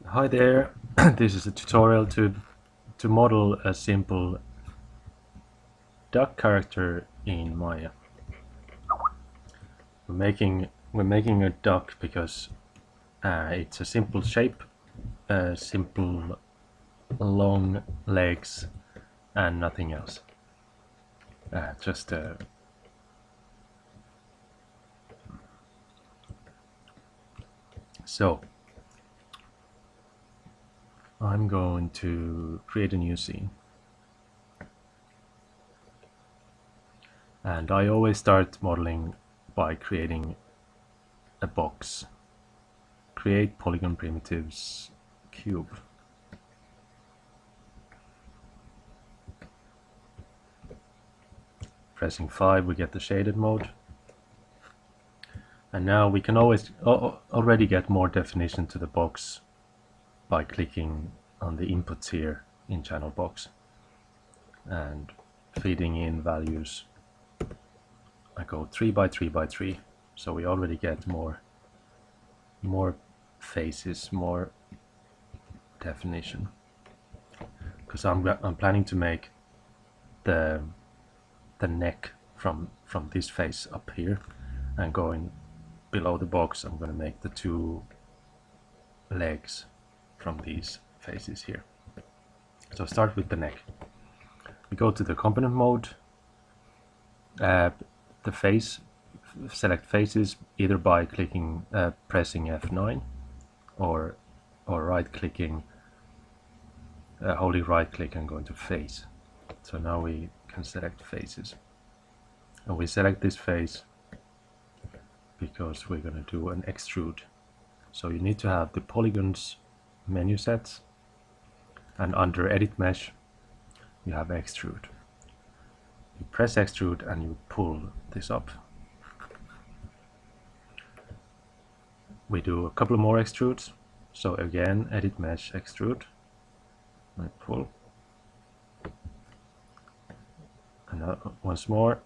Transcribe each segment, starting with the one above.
Hi there, this is a tutorial to model a simple duck character in Maya. We're making a duck because it's a simple shape, simple long legs and nothing else. Just so I'm going to create a new scene, and I always start modeling by creating a box. Create polygon primitives cube. Pressing 5 we get the shaded mode, and now we can already get more definition to the box by clicking on the inputs here in channel box and feeding in values. I go 3 by 3 by 3, so we already get more faces, more definition, because I'm planning to make the neck from this face up here, and going below the box I'm going to make the two legs from these faces here. So start with the neck. We go to the component mode, the face, select faces either by clicking, pressing F9, or right clicking, holding right click and going to face. So now we can select faces, and we select this face because we're going to do an extrude. So you need to have the polygons menu sets, and under edit mesh you have extrude. You press extrude and you pull this up. We do a couple more extrudes. So again, edit mesh, extrude. I pull. And once more,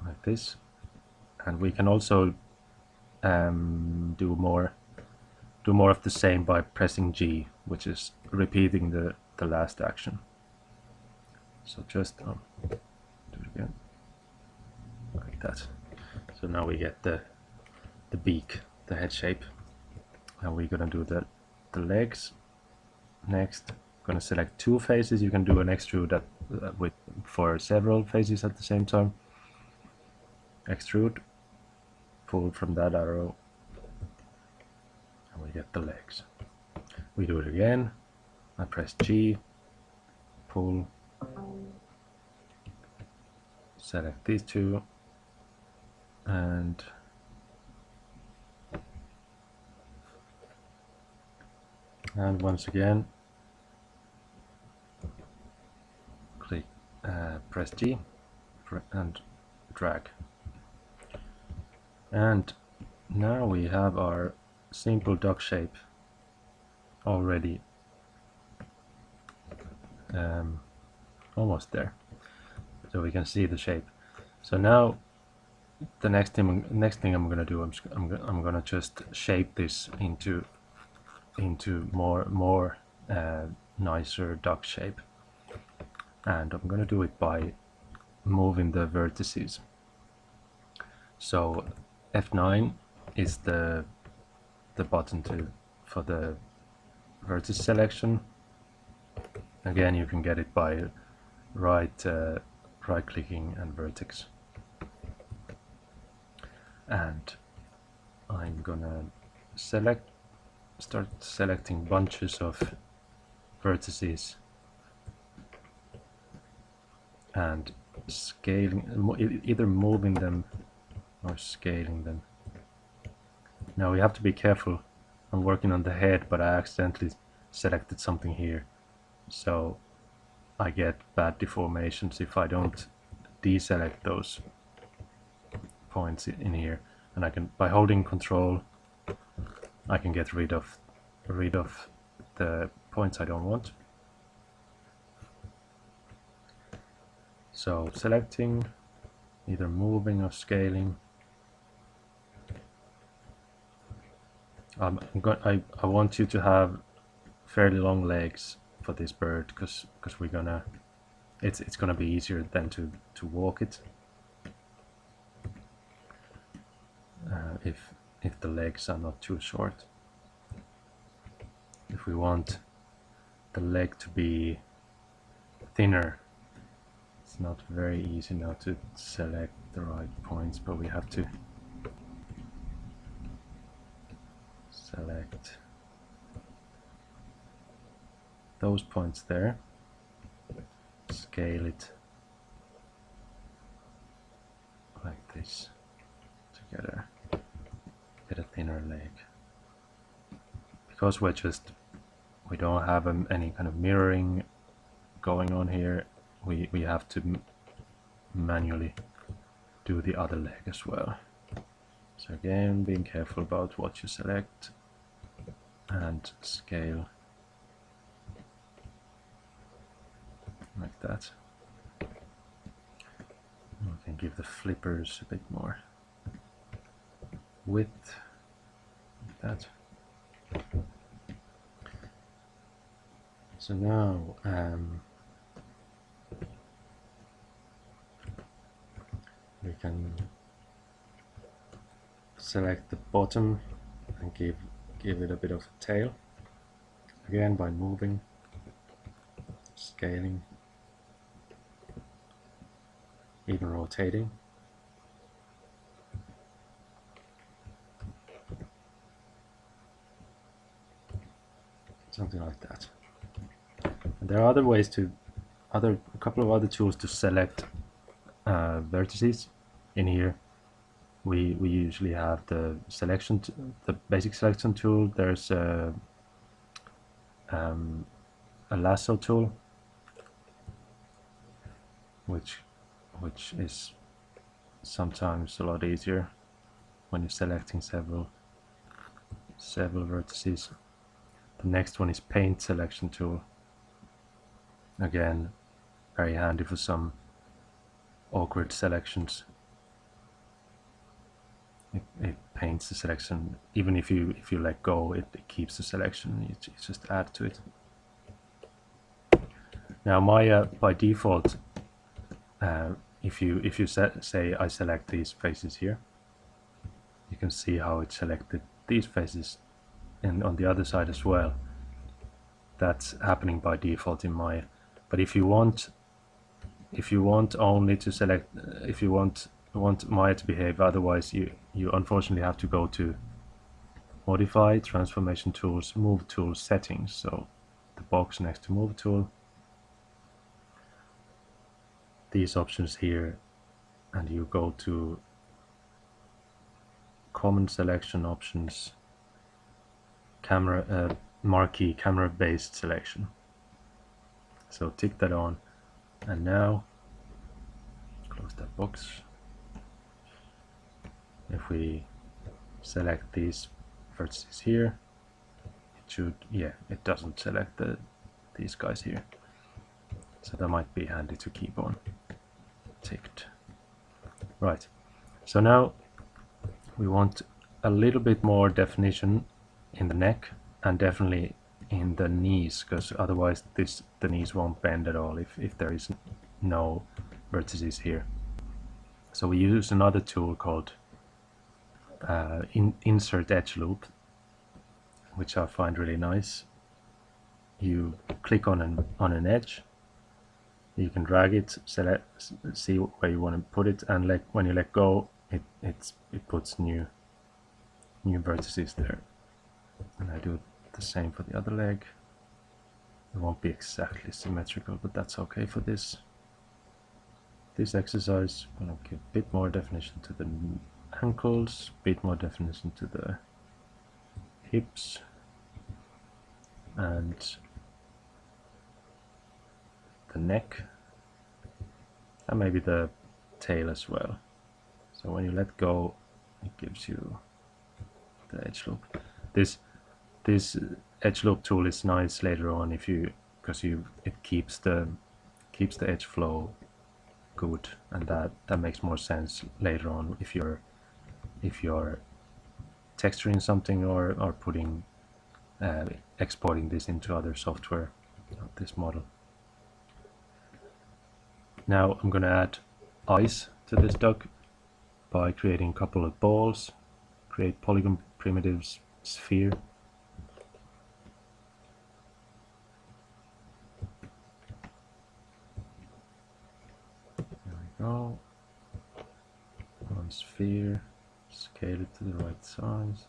like this. And we can also do more of the same by pressing G, which is repeating the last action. So just do it again, like that. So now we get the beak, the head shape. And we're gonna do the legs next. I'm gonna select two faces. You can do an extrude for several faces at the same time. Extrude, pull from that arrow, and we get the legs. We do it again. I press G, pull, select these two, and once again click, press G and drag. And now we have our simple duck shape already almost there, so we can see the shape. So now the next thing I'm gonna do, I'm gonna just shape this into more nicer duck shape, and I'm gonna do it by moving the vertices. So F9 is the button for the vertex selection. Again, you can get it by right clicking and vertex. And I'm gonna start selecting bunches of vertices and scaling, either moving them or scaling them. Now we have to be careful. I'm working on the head, but I accidentally selected something here, so I get bad deformations if I don't deselect those points in here. And I can, by holding Control, I can get rid of the points I don't want. So selecting, either moving or scaling. I want you to have fairly long legs for this bird because we're gonna it's gonna be easier than to walk it if the legs are not too short. If we want the leg to be thinner, it's not very easy now to select the right points, but we have to select those points there, scale it like this together, get a thinner leg. Because we don't have any kind of mirroring going on here, we have to manually do the other leg as well. So again, being careful about what you select and scale like that. We can give the flippers a bit more width, like that. So now we can select the bottom and give it a bit of a tail, again by moving, scaling, even rotating. Something like that. And there are other ways a couple of other tools to select vertices. In here we usually have the basic selection tool. There's a lasso tool which is sometimes a lot easier when you're selecting several vertices. The next one is paint selection tool. Again, very handy for some awkward selections. It paints the selection. Even if you let go, it keeps the selection. You just add to it. Now Maya by default, if you say I select these faces here, you can see how it selected these faces, and on the other side as well. That's happening by default in Maya. But if you want only to select, if you want Maya to behave otherwise, you unfortunately have to go to Modify, Transformation Tools, Move Tools, Settings. So the box next to Move Tool, these options here, and you go to Common Selection Options, Camera Marquee, Camera Based Selection. So tick that on, and now close that box. If we select these vertices here, it should, it doesn't select these guys here. So that might be handy to keep on ticked. Right, so now we want a little bit more definition in the neck and definitely in the knees, because otherwise the knees won't bend at all if there is no vertices here. So we use another tool called Insert Edge Loop, which I find really nice. You click on an edge, you can drag it, see where you want to put it, and when you let go, it puts new vertices there. And I do the same for the other leg. It won't be exactly symmetrical, but that's okay for this exercise. I'm going to give a bit more definition to the ankles, a bit more definition to the hips, and the neck, and maybe the tail as well. So when you let go, it gives you the edge loop. This edge loop tool is nice later on because it keeps the edge flow good, and that makes more sense later on if you're texturing something or putting exporting this into other software of this model. Now I'm going to add eyes to this duck by creating a couple of balls. Create polygon primitives sphere. There we go. One sphere. Scale it to the right size.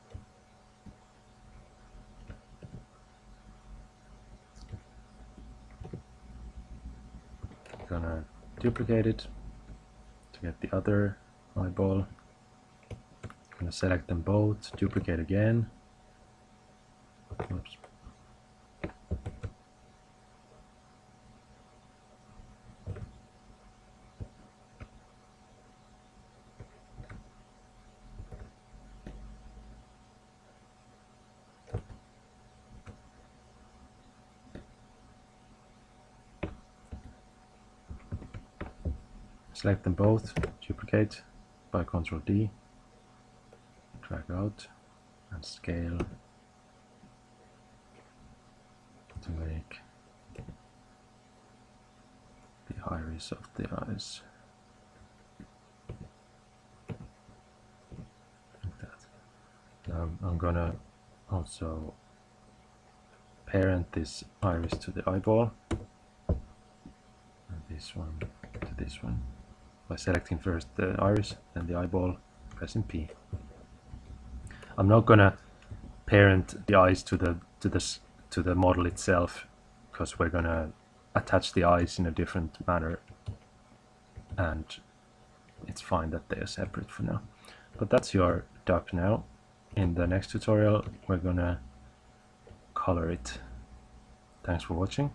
I'm gonna duplicate it to get the other eyeball. I'm gonna select them both, duplicate again. Oops. Select them both, duplicate by Ctrl D, drag out and scale to make the iris of the eyes like that. Now I'm gonna also parent this iris to the eyeball and this one to this one by selecting first the iris, then the eyeball, pressing P. I'm not gonna parent the eyes to the model itself because we're gonna attach the eyes in a different manner, and it's fine that they are separate for now. But that's your duck now. In the next tutorial we're gonna color it. Thanks for watching.